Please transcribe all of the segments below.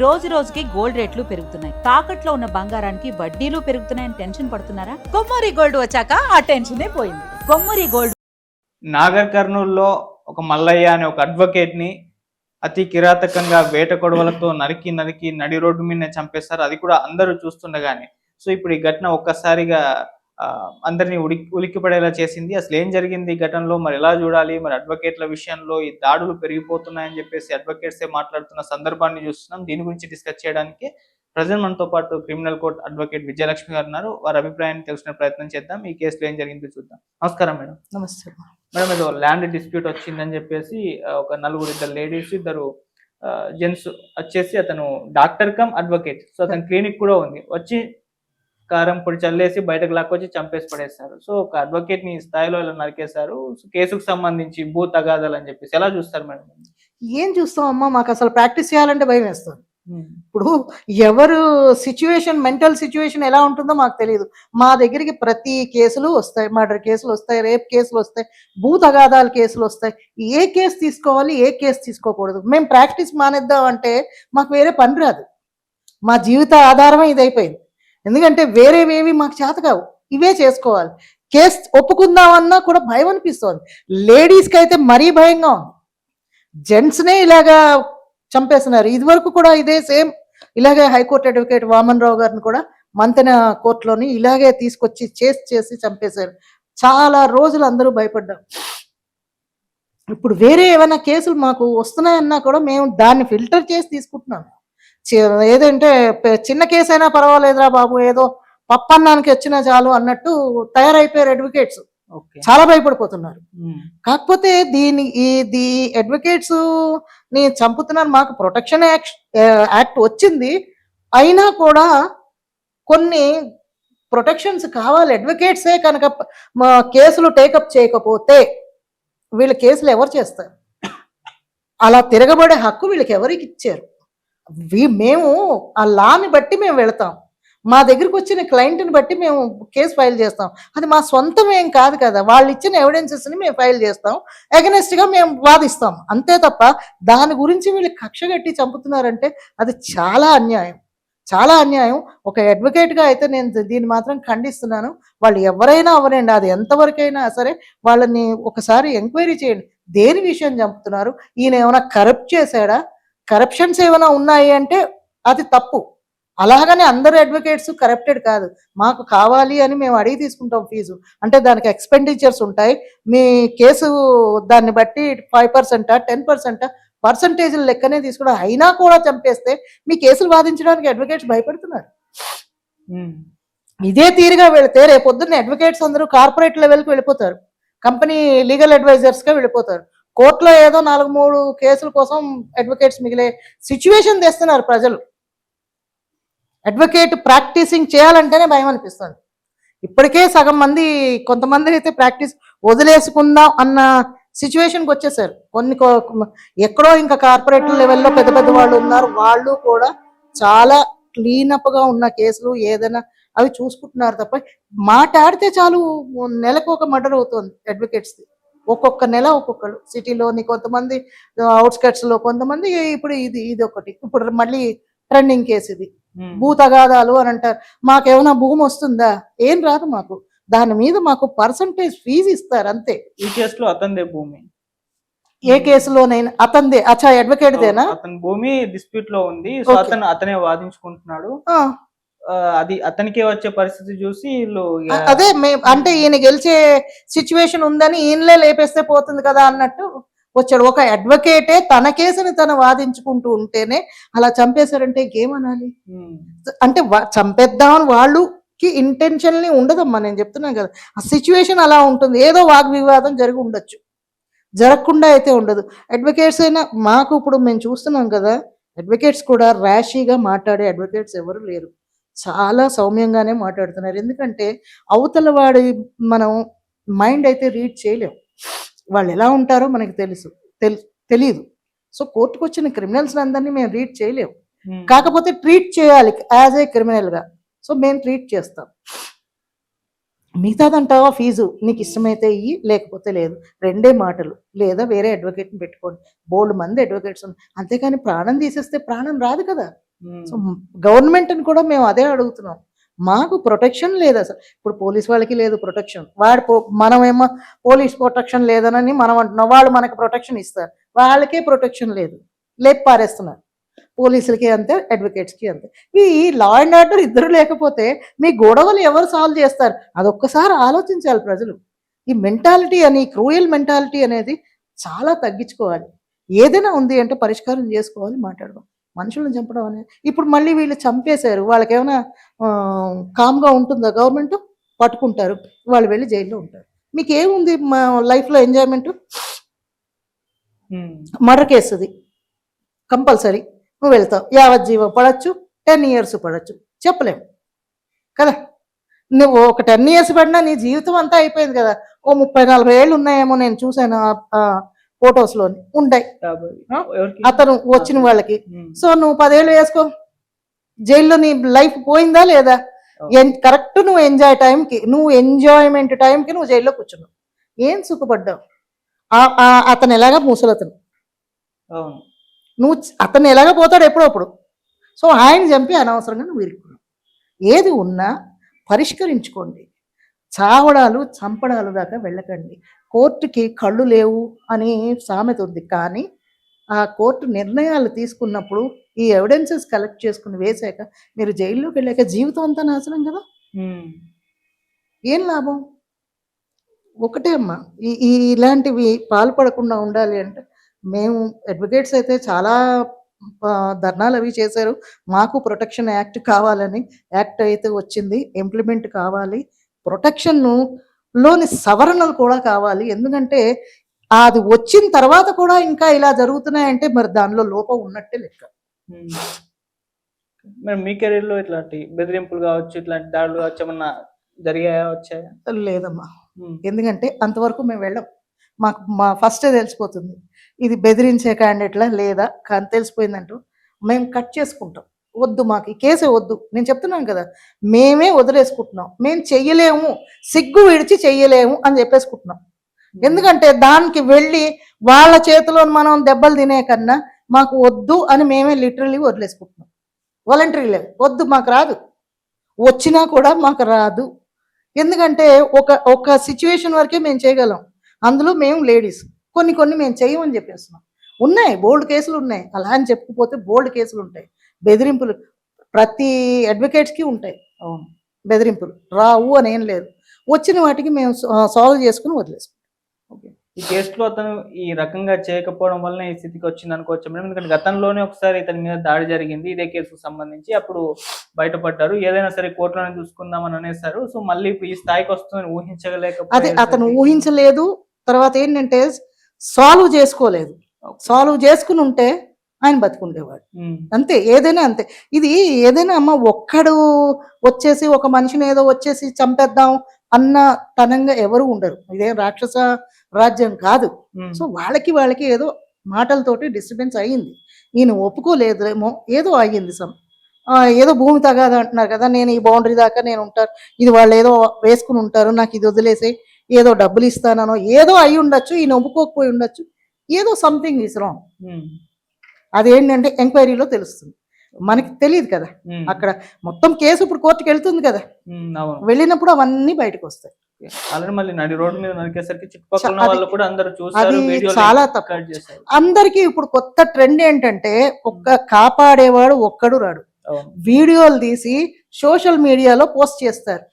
రోజు రోజుకి గోల్డ్ రేట్లు పెరుగుతున్నాయి. తాకట్లో ఉన్న బంగారానికి వడ్డీలు పెరుగుతున్నాయని టెన్షన్ పడుతున్నారా? కొమ్మూరి గోల్డ్ వచ్చాక ఆ టెన్షనే పోయింది. కొమ్మూరి గోల్డ్. నాగర్ కర్నూల్లో ఒక మల్లయ్య అనే ఒక అడ్వకేట్ ని అతి కిరాతకంగా వేట కొడవలతో నరికి నరికి నడి రోడ్డు మీద చంపేస్తారు. అది కూడా అందరూ చూస్తుండగానే. సో ఇప్పుడు ఈ ఘటన ఒక్కసారిగా అందరినీ ఉలిక్కిపడేలా చేసింది. అసలు ఏం జరిగింది ఈ ఘటనలో, మరి ఎలా చూడాలి, మరి అడ్వకేట్ల విషయంలో ఈ దాడులు పెరిగిపోతున్నాయని చెప్పేసి అడ్వకేట్సే మాట్లాడుతున్న సందర్భాన్ని చూస్తున్నాం. దీని గురించి డిస్కస్ చేయడానికి ప్రజెంట్ మనతో పాటు క్రిమినల్ కోర్ట్ అడ్వకేట్ విజయలక్ష్మి గారు ఉన్నారు. వారి అభిప్రాయాన్ని తెలుసుకునే ప్రయత్నం చేద్దాం. ఈ కేసులో ఏం జరిగిందో చూద్దాం. నమస్కారం మేడం. నమస్తే మేడం, ఏదో ల్యాండ్ డిస్ప్యూట్ వచ్చిందని చెప్పేసి ఒక నలుగురు, ఇద్దరు లేడీస్, ఇద్దరు జెంట్స్ వచ్చేసి, అతను డాక్టర్ కమ్ అడ్వకేట్, సో అతని క్లినిక్ కూడా ఉంది, వచ్చి కారం పొడి చల్లేసి బయటకు లాక్కొచ్చి చంపేసి పడేస్తారు. సో ఒక అడ్వకేట్ ని స్థాయిలో ఇలా నరికేశారు. కేసుకు సంబంధించి భూ తగాదాలు అని చెప్పేసి ఎలా చూస్తారు మేడం? ఏం చూస్తాం అమ్మా, మాకు అసలు ప్రాక్టీస్ చేయాలంటే భయం వేస్తుంది. ఇప్పుడు ఎవరు సిచ్యువేషన్, మెంటల్ సిచ్యువేషన్ ఎలా ఉంటుందో మాకు తెలియదు. మా దగ్గరికి ప్రతి కేసులు వస్తాయి, మర్డర్ కేసులు వస్తాయి, రేప్ కేసులు వస్తాయి, భూ తగాదాల కేసులు వస్తాయి. ఏ కేసు తీసుకోవాలి, ఏ కేసు తీసుకోకూడదు, మేము ప్రాక్టీస్ మానేద్దాం అంటే మాకు వేరే పని రాదు. మా జీవిత ఆధారమే ఇదైపోయింది. ఎందుకంటే వేరేవేవి మాకు చేత కావు, ఇవే చేసుకోవాలి. కేసు ఒప్పుకుందామన్నా కూడా భయం అనిపిస్తుంది. లేడీస్కి అయితే మరీ భయంగా ఉంది. జెంట్స్నే ఇలాగా చంపేస్తున్నారు. ఇదివరకు కూడా ఇదే సేమ్ ఇలాగే హైకోర్టు అడ్వకేట్ వామన్ రావు గారిని కూడా మంతెన కోర్టులోని ఇలాగే తీసుకొచ్చి చేసి చంపేశారు. చాలా రోజులు అందరూ భయపడ్డారు. ఇప్పుడు వేరే ఏమైనా కేసులు మాకు వస్తున్నాయన్నా కూడా మేము దాన్ని ఫిల్టర్ చేసి తీసుకుంటున్నాం. ఏదంటే చిన్న కేసు అయినా పర్వాలేదురా బాబు, ఏదో పప్పన్నానికి వచ్చినా చాలు అన్నట్టు తయారైపోయారు అడ్వకేట్స్. చాలా భయపడిపోతున్నారు. కాకపోతే ఇది అడ్వకేట్స్ ని చంపుతున్నారు. మాకు ప్రొటెక్షన్ యాక్ట్ వచ్చింది, అయినా కూడా కొన్ని ప్రొటెక్షన్స్ కావాలి. అడ్వకేట్సే కనుక కేసులు టేకప్ చేయకపోతే వీళ్ళ కేసులు ఎవరు చేస్తారు? అలా తిరగబడే హక్కు వీళ్ళకి ఎవరికి ఇచ్చారు? మేము ఆ లాని బట్టి మేము వెళతాం. మా దగ్గరికి వచ్చిన క్లయింట్ని బట్టి మేము కేసు ఫైల్ చేస్తాం. అది మా సొంతం ఏం కాదు కదా, వాళ్ళు ఇచ్చిన ఎవిడెన్సెస్ని మేము ఫైల్ చేస్తాం, అగెనెస్ట్గా మేము వాదిస్తాం, అంతే తప్ప దాని గురించి వీళ్ళు కక్ష కట్టి చంపుతున్నారంటే అది చాలా అన్యాయం, చాలా అన్యాయం. ఒక అడ్వకేట్గా అయితే నేను దీన్ని మాత్రం ఖండిస్తున్నాను. వాళ్ళు ఎవరైనా అవనండి, అది ఎంతవరకైనా సరే వాళ్ళని ఒకసారి ఎంక్వైరీ చేయండి. దేని విషయం చంపుతున్నారు? ఈయన ఏమైనా కరప్ట్ చేశాడా? కరప్షన్స్ ఏమైనా ఉన్నాయి అంటే అది తప్పు. అలాగనే అందరు అడ్వకేట్స్ కరప్టెడ్ కాదు. మాకు కావాలి అని మేము అడిగి తీసుకుంటాం ఫీజు, అంటే దానికి ఎక్స్పెండిచర్స్ ఉంటాయి. మీ కేసు దాన్ని బట్టి 5%, 10% పర్సంటేజ్ల లెక్కనే తీసుకుంటాం. అయినా కూడా చంపేస్తే మీ కేసులు వాదించడానికి అడ్వకేట్స్ భయపడుతున్నారు. ఇదే తీరుగా వెళితే రేపొద్దున్న అడ్వకేట్స్ అందరూ కార్పొరేట్ లెవెల్కి వెళ్ళిపోతారు, కంపెనీ లీగల్ అడ్వైజర్స్గా వెళ్ళిపోతారు. కోర్టులో ఏదో 4-3 కేసుల కోసం అడ్వకేట్స్ మిగిలే సిచ్యువేషన్ తెస్తున్నారు ప్రజలు. అడ్వకేట్ ప్రాక్టీసింగ్ చేయాలంటేనే భయం అనిపిస్తుంది. ఇప్పటికే సగం మంది, కొంతమంది అయితే ప్రాక్టీస్ వదిలేసుకుందాం అన్న సిచ్యువేషన్కి వచ్చేసారు. ఎక్కడో ఇంకా కార్పొరేట్ లెవెల్లో పెద్ద పెద్ద వాళ్ళు ఉన్నారు, వాళ్ళు కూడా చాలా క్లీనప్గా ఉన్న కేసులు ఏదైనా అవి చూసుకుంటున్నారు తప్ప, మాట్లాడితే చాలు నెలకు ఒక మర్డర్ అవుతుంది అడ్వకేట్స్ది. ఒక్కొక్క నెల ఒక్కొక్కరు, సిటీలోని కొంతమంది, అవుట్స్కట్స్లో కొంతమంది. ఇప్పుడు ఇది ఒకటి, ఇప్పుడు మళ్ళీ ట్రెండింగ్ కేసు ఇది, భూ తగాదాలు అని అంటారు. మాకేమైనా భూమి వస్తుందా? ఏం రాదు మాకు. దాని మీద మాకు పర్సంటేజ్ ఫీజు ఇస్తారు అంతే. ఈ కేసులో అతనిదే భూమి, ఏ కేసులోనైనా అతనిదే. అచ్చా, అడ్వకేట్దేనా? అతని భూమి డిస్ప్యూట్ లో ఉంది, సో అతనే వాదించుకుంటున్నాడు. అది అతనికే వచ్చే పరిస్థితి చూసి వీళ్ళు అదే అంటే ఈయన గెలిచే సిచ్యువేషన్ ఉందని ఈయనలే లేపేస్తే పోతుంది కదా అన్నట్టు వచ్చాడు. ఒక అడ్వకేటే తన కేసుని తను వాదించుకుంటూ ఉంటేనే అలా చంపేశారంటే ఇంకేమనాలి? అంటే చంపేద్దామని వాళ్ళకి ఇంటెన్షన్ని ఉండదమ్మా, నేను చెప్తున్నాను కదా. ఆ సిచ్యువేషన్ అలా ఉంటుంది. ఏదో వాగ్వివాదం జరిగి ఉండొచ్చు, జరగకుండా అయితే ఉండదు. అడ్వకేట్స్ అయినా మాకు ఇప్పుడు మేము చూస్తున్నాం కదా, అడ్వకేట్స్ కూడా ర్యాషీగా మాట్లాడే అడ్వకేట్స్ ఎవరు లేరు, చాలా సౌమ్యంగానే మాట్లాడుతున్నారు. ఎందుకంటే అవతల వాడి మనం మైండ్ అయితే రీడ్ చేయలేం, వాళ్ళు ఎలా ఉంటారో మనకి తెలియదు. సో కోర్టుకు వచ్చిన క్రిమినల్స్ అందరినీ మేము రీడ్ చేయలేము. కాకపోతే ట్రీట్ చేయాలి యాజ్ ఏ క్రిమినల్గా. సో మేము ట్రీట్ చేస్తాం. మిగతాదంటావా ఫీజు నీకు ఇష్టమైతే ఇయ్యి, లేకపోతే లేదు. రెండే మాటలు. లేదా వేరే అడ్వకేట్ని పెట్టుకోండి. బోల్డ్ మంది అడ్వకేట్స్ ఉన్నారు. అంతేకాని ప్రాణం తీసేస్తే ప్రాణం రాదు కదా. సో గవర్నమెంట్ని కూడా మేము అదే అడుగుతున్నాం. మాకు ప్రొటెక్షన్ లేదు అసలు. ఇప్పుడు పోలీస్ వాళ్ళకి లేదు ప్రొటెక్షన్. మనమేమో పోలీస్ ప్రొటెక్షన్ లేదనని మనం అంటున్నాం. వాళ్ళు మనకి ప్రొటెక్షన్ ఇస్తారు. వాళ్ళకే ప్రొటెక్షన్ లేదు, లేపు పారేస్తున్నారు. పోలీసులకి అంతే, అడ్వకేట్స్కి అంతే. ఈ లా అండ్ ఆర్డర్ ఇద్దరు లేకపోతే మీ గొడవలు ఎవరు సాల్వ్ చేస్తారు? అదొక్కసారి ఆలోచించాలి ప్రజలు. ఈ మెంటాలిటీ అని, క్రూయల్ మెంటాలిటీ అనేది చాలా తగ్గించుకోవాలి. ఏదైనా ఉంది అంటే పరిష్కారం చేసుకోవాలి, మాట్లాడదాం. మనుషులను చంపడం అనేది ఇప్పుడు మళ్ళీ వీళ్ళు చంపేశారు, వాళ్ళకి ఏమైనా కామ్గా ఉంటుందా? గవర్నమెంట్ పట్టుకుంటారు, వాళ్ళు వెళ్ళి జైల్లో ఉంటారు. మీకు ఏముంది మా లైఫ్లో ఎంజాయ్మెంట్? మర్డర్ కేసుది కంపల్సరీ నువ్వు వెళ్తావు. యావజ్జీవం పడవచ్చు, 10 years పడవచ్చు, చెప్పలేము కదా. నువ్వు ఒక 10 years పడినా నీ జీవితం అంతా అయిపోయింది కదా. ఓ 30-40 ఏళ్ళు ఉన్నాయేమో, నేను చూశాను ఫొటోస్లోని ఉంటాయి అతను వచ్చిన వాళ్ళకి. సో నువ్వు 10 ఏళ్ళు వేసుకో, జైల్లో నీ లైఫ్ పోయిందా లేదా? కరెక్ట్ నువ్వు ఎంజాయ్ టైంకి, నువ్వు ఎంజాయ్మెంట్ టైంకి నువ్వు జైల్లో కూర్చున్నావు. ఏం సుఖపడ్డావు? అతను ఎలాగా ముసలతను, నువ్వు అతను ఎలాగ పోతాడు ఎప్పుడప్పుడు. సో ఆయన చంపి అనవసరంగా నువ్వు ఇరుక్కున్నావు. ఏది ఉన్నా పరిష్కరించుకోండి. చావడాలు చంపడాలు దాకా వెళ్ళకండి. కోర్టుకి కళ్ళు లేవు అని సామెత ఉంది, కానీ ఆ కోర్టు నిర్ణయాలు తీసుకున్నప్పుడు ఈ ఎవిడెన్సెస్ కలెక్ట్ చేసుకుని వేసాక మీరు జైల్లోకి వెళ్ళాక జీవితం అంతా నాశనం కదా. ఏం లాభం? ఒకటే అమ్మా, ఇలాంటివి పాల్పడకుండా ఉండాలి అంటే మేము అడ్వకేట్స్ అయితే చాలా ధర్నాలు అవి చేశారు. మాకు ప్రొటెక్షన్ యాక్ట్ కావాలని, యాక్ట్ అయితే వచ్చింది, ఇంప్లిమెంట్ కావాలి. ప్రొటెక్షన్లోని సవరణలు కూడా కావాలి. ఎందుకంటే అది వచ్చిన తర్వాత కూడా ఇంకా ఇలా జరుగుతున్నాయంటే మరి దానిలో లోపం ఉన్నట్టే లెక్క. మరి మీ కెరీర్లో ఇట్లాంటి బెదిరింపులు కావచ్చు, ఇట్లాంటి దాడులు కావచ్చు ఏమన్నా జరిగాయా, వచ్చాయా? లేదమ్మా, ఎందుకంటే అంతవరకు మేము వెళ్ళాం. మా ఫస్టే తెలిసిపోతుంది ఇది బెదిరించే క్యాండిడేట్లా లేదా, కానీ తెలిసిపోయిందంటూ మేము కట్ చేసుకుంటాం. వద్దు, మాకు ఈ కేసే వద్దు. నేను చెప్తున్నాను కదా, మేమే వదిలేసుకుంటున్నాం. మేము చెయ్యలేము, సిగ్గు విడిచి చెయ్యలేము అని చెప్పేసుకుంటున్నాం. ఎందుకంటే దానికి వెళ్ళి వాళ్ళ చేతిలో మనం దెబ్బలు తినే కన్నా మాకు వద్దు అని మేమే లిటరలీ వదిలేసుకుంటున్నాం. వాలంటరీ లేదు, వద్దు మాకు రాదు, వచ్చినా కూడా మాకు రాదు. ఎందుకంటే ఒక సిచ్యువేషన్ వరకే మేము చేయగలం. అందులో మేము లేడీస్ కొన్ని మేము చేయమని చెప్పేస్తున్నాం. ఉన్నాయి బోల్డ్ కేసులు ఉన్నాయి, అలా అని చెప్పుకుపోతే బోల్డ్ కేసులు ఉంటాయి. బెదిరింపులు ప్రతి అడ్వకేట్స్కి ఉంటాయి. అవును, బెదిరింపులు రావు అని ఏం లేదు. వచ్చిన వాటికి మేము సాల్వ్ చేసుకుని వదిలేసుకుంటాం. ఓకే, ఈ కేసులో అతను ఈ రకంగా చేయకపోవడం వల్ల ఈ స్థితికి వచ్చింది అనుకోవచ్చు మేడం. ఎందుకంటే గతంలోనే ఒకసారి ఇతని మీద దాడి జరిగింది ఇదే కేసుకు సంబంధించి, అప్పుడు బయటపడ్డారు. ఏదైనా సరే కోర్టులోనే చూసుకుందామని అనేసారు. సో మళ్ళీ ఇప్పుడు ఈ స్థాయికి వస్తుందని ఊహించగలేకపోతే, అదే అతను ఊహించలేదు. తర్వాత ఏంటంటే సాల్వ్ చేసుకోలేదు. సాల్వ్ చేసుకుని ఉంటే ఆయన బతుకుండేవాడు. అంతే, ఏదైనా అంతే. ఇది ఏదైనా అమ్మ, ఒక్కడు వచ్చేసి ఒక మనిషిని ఏదో వచ్చేసి చంపేద్దాం అన్న తనంగా ఎవరు ఉండరు. ఇదేం రాక్షస రాజ్యం కాదు. సో వాళ్ళకి ఏదో మాటలతోటి డిస్టర్బెన్స్ అయ్యింది. ఈయన ఒప్పుకోలేదేమో, ఏదో అయ్యింది. ఏదో భూమి తగాదా అంటున్నారు కదా, నేను ఈ బౌండరీ దాకా నేను ఉంటాను, ఇది వాళ్ళు ఏదో వేసుకుని ఉంటారు, నాకు ఇది వదిలేసి ఏదో డబ్బులు ఇస్తానో ఏదో అయి ఉండొచ్చు. ఈయన ఒప్పుకోకపోయి ఉండొచ్చు. ఏదో సంథింగ్ ఈస్ రాంగ్. అదేంటంటే ఎంక్వైరీలో తెలుస్తుంది, మనకి తెలియదు కదా. అక్కడ మొత్తం కేసు ఇప్పుడు కోర్టుకి వెళ్తుంది కదా, వెళ్ళినప్పుడు అవన్నీ బయటకు వస్తాయి. అది చాలా తప్పు. అందరికీ ఇప్పుడు కొత్త ట్రెండ్ ఏంటంటే కాపాడేవాడు ఒక్కడు రాడు. వీడియోలు తీసి సోషల్ మీడియాలో పోస్ట్ చేస్తారు.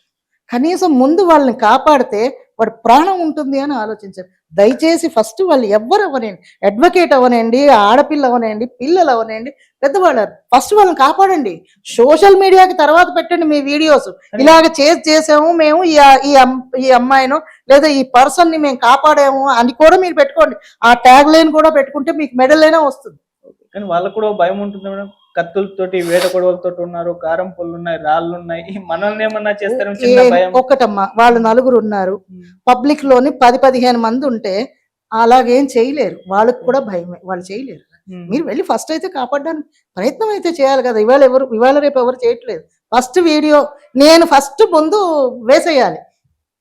కనీసం ముందు వాళ్ళని కాపాడితే వాడు ప్రాణం ఉంటుంది అని ఆలోచించారు. దయచేసి ఫస్ట్ వాళ్ళు ఎవ్వరు అవనండి, అడ్వకేట్ అవనండి, ఆడపిల్ల అవనండి, పిల్లలు అవనండి, పెద్దవాళ్ళు, ఫస్ట్ వాళ్ళని కాపాడండి. సోషల్ మీడియాకి తర్వాత పెట్టండి మీ వీడియోస్. ఇలాగ చేసాము మేము, ఈ అమ్మాయిను లేదా ఈ పర్సన్ ని మేము కాపాడాము అని కూడా మీరు పెట్టుకోండి. ఆ ట్యాగ్ లైన్ కూడా పెట్టుకుంటే మీకు మెడల్ అయినా వస్తుంది. కానీ వాళ్ళకు కూడా భయం ఉంటుంది మేడం. కత్తులతోటి, వేట కొడవలతో ఉన్నారు, కారం పొల్లు ఉన్నాయి, రాళ్ళు ఉన్నాయి, మనల్ని ఏమన్నా చేస్తారని ఒకటమ్మా, వాళ్ళు 9 ఉన్నారు, పబ్లిక్ లోని 10-15 మంది ఉంటే అలాగేం చేయలేరు. వాళ్ళకి కూడా భయమే, వాళ్ళు చేయలేరు. మీరు వెళ్ళి ఫస్ట్ అయితే కాపాడడానికి ప్రయత్నం అయితే చేయాలి కదా. ఇవాళ రేపు ఎవరు చేయట్లేదు. ఫస్ట్ వీడియో నేను ఫస్ట్ ముందు వేసేయాలి.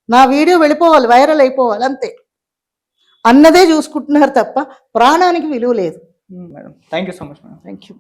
నా వీడియో వెళ్ళిపోవాలి, వైరల్ అయిపోవాలి అంతే అన్నదే చూసుకుంటున్నారు తప్ప ప్రాణానికి విలువ లేదు. Madam thank you so much madam. Thank you.